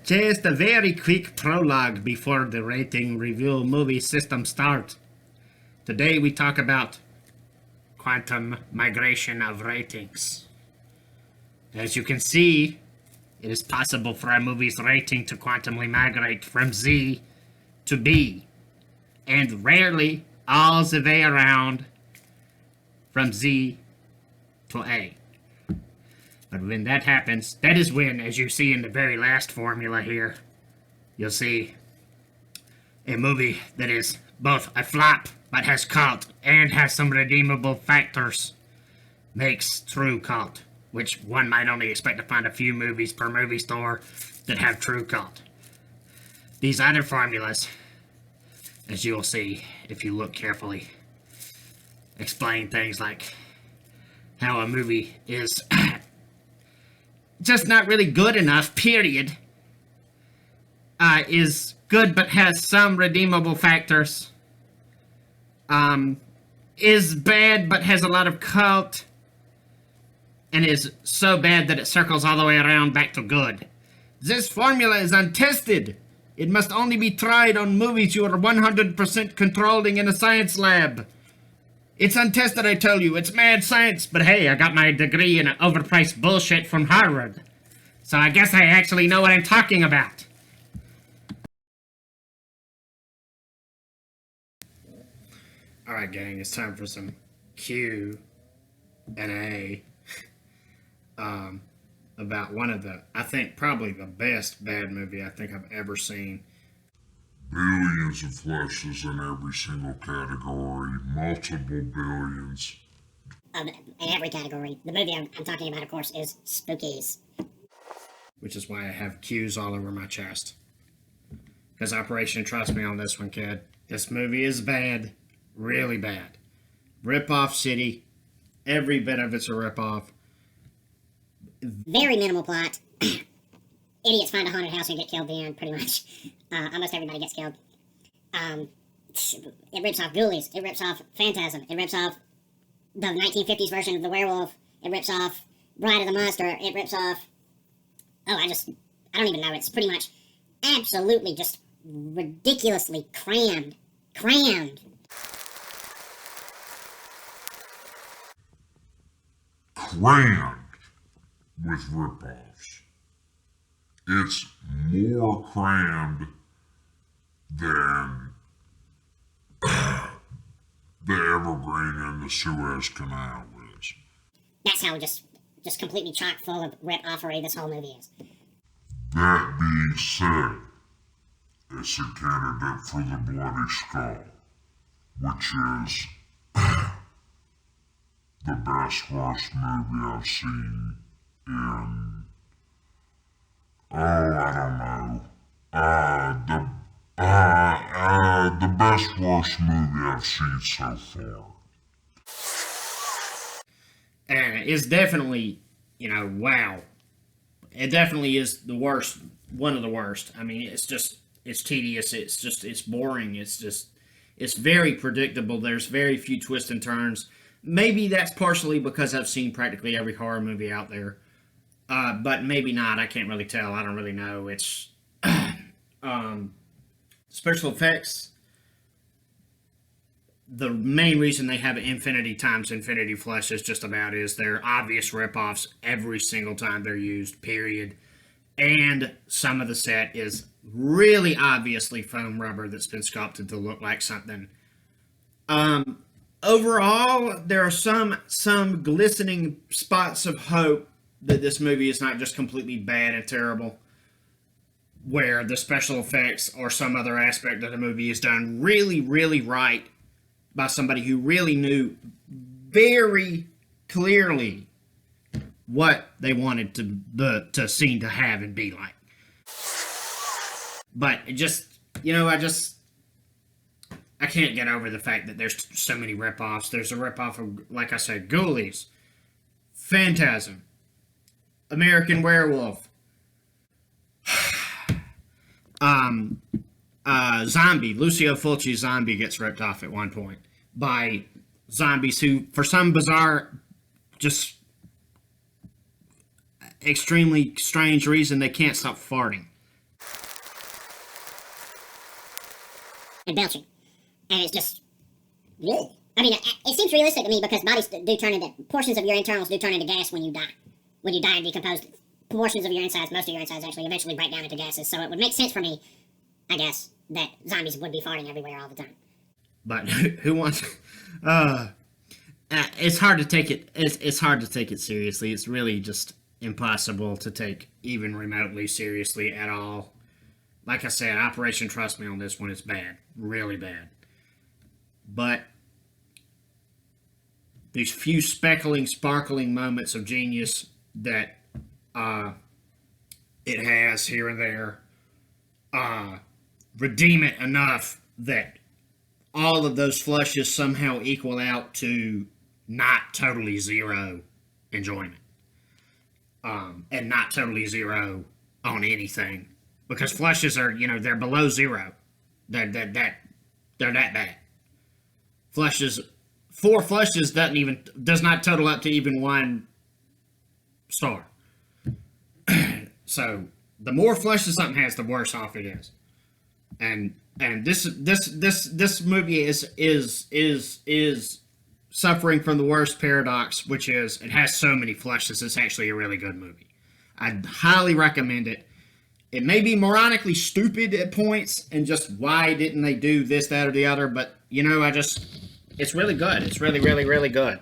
Just a very quick prologue before the rating review movie system starts. Today we talk about quantum migration of ratings. As you can see, it is possible for a movie's rating to quantumly migrate from Z to B, and rarely all the way around from Z to A. But when that happens, that is when, as you see in the very last formula here, you'll see a movie that is both a flop, but has cult, and has some redeemable factors, makes true cult, which one might only expect to find a few movies per movie store that have true cult. These other formulas, as you'll see if you look carefully, explain things like how a movie is just not really good enough, period. Is good but has some redeemable factors. Is bad but has a lot of cult. And is so bad that it circles all the way around back to good. This formula is untested. It must only be tried on movies you are 100% controlling in a science lab. It's untested, I tell you. It's mad science. But hey, I got my degree in overpriced bullshit from Harvard. So I guess I actually know what I'm talking about. Alright, gang, it's time for some Q and A. About one of the, I think, probably the best bad movie I think I've ever seen. Billions of flushes in every single category, multiple billions. In every category. The movie I'm talking about, of course, is Spookies. Which is why I have Q's all over my chest. Because Operation Trust Me on this one, kid. This movie is bad. Really bad. Rip-off city. Every bit of it's a rip-off. Very minimal plot. Idiots find a haunted house and get killed at the end, pretty much. Almost everybody gets killed. It rips off Ghoulies. It rips off Phantasm. It rips off the 1950s version of the werewolf. It rips off Bride of the Monster. It rips off... Oh, I don't even know. It's pretty much absolutely just ridiculously crammed. Crammed. Crammed with rip-offs. It's more crammed than the Evergreen in the Suez Canal is. That's how just completely chock full of rip-offery this whole movie is. That being said, it's a candidate for the Bloody Skull, which is the best worst movie I've seen in, I don't know, the best worst movie I've seen so far. And it's definitely, wow. It definitely is the worst, one of the worst. I mean, it's tedious, it's boring, it's very predictable. There's very few twists and turns. Maybe that's partially because I've seen practically every horror movie out there. But maybe not, I can't really tell, I don't really know. It's, special effects. The main reason they have infinity times infinity flushes just about is they're obvious ripoffs every single time they're used, period. And some of the set is really obviously foam rubber that's been sculpted to look like something. Overall, there are some glistening spots of hope that this movie is not just completely bad and terrible, where the special effects or some other aspect of the movie is done really, really right by somebody who really knew very clearly what they wanted the scene to have and be like. But it just, I can't get over the fact that there's so many rip-offs. There's a rip-off of, like I said, Ghoulies, Phantasm, American Werewolf, Zombie. Lucio Fulci's Zombie gets ripped off at one point by zombies who, for some bizarre, just extremely strange reason, they can't stop farting. and belching. And it's just, ugh. I mean, it seems realistic to me because bodies do turn into, portions of your internals do turn into gas when you die. When you die and decompose, portions of your insides, most of your insides actually eventually break down into gases. So it would make sense for me, I guess, that zombies would be farting everywhere all the time. But who wants? It's hard to take it. It's hard to take it seriously. It's really just impossible to take even remotely seriously at all. Like I said, Operation Trust Me on this one is bad, really bad. But these few speckling, sparkling moments of genius that it has here and there redeem it enough that all of those flushes somehow equal out to not totally zero enjoyment. And not totally zero on anything. Because flushes are, they're below zero. They're that bad. Flushes, 4 flushes does not total up to even 1 star. So the more flushes something has, the worse off it is. And this movie is suffering from the worst paradox, which is it has so many flushes. It's actually a really good movie. I'd highly recommend it. It may be moronically stupid at points, and just why didn't they do this, that, or the other? But it's really good. It's really, really, really good.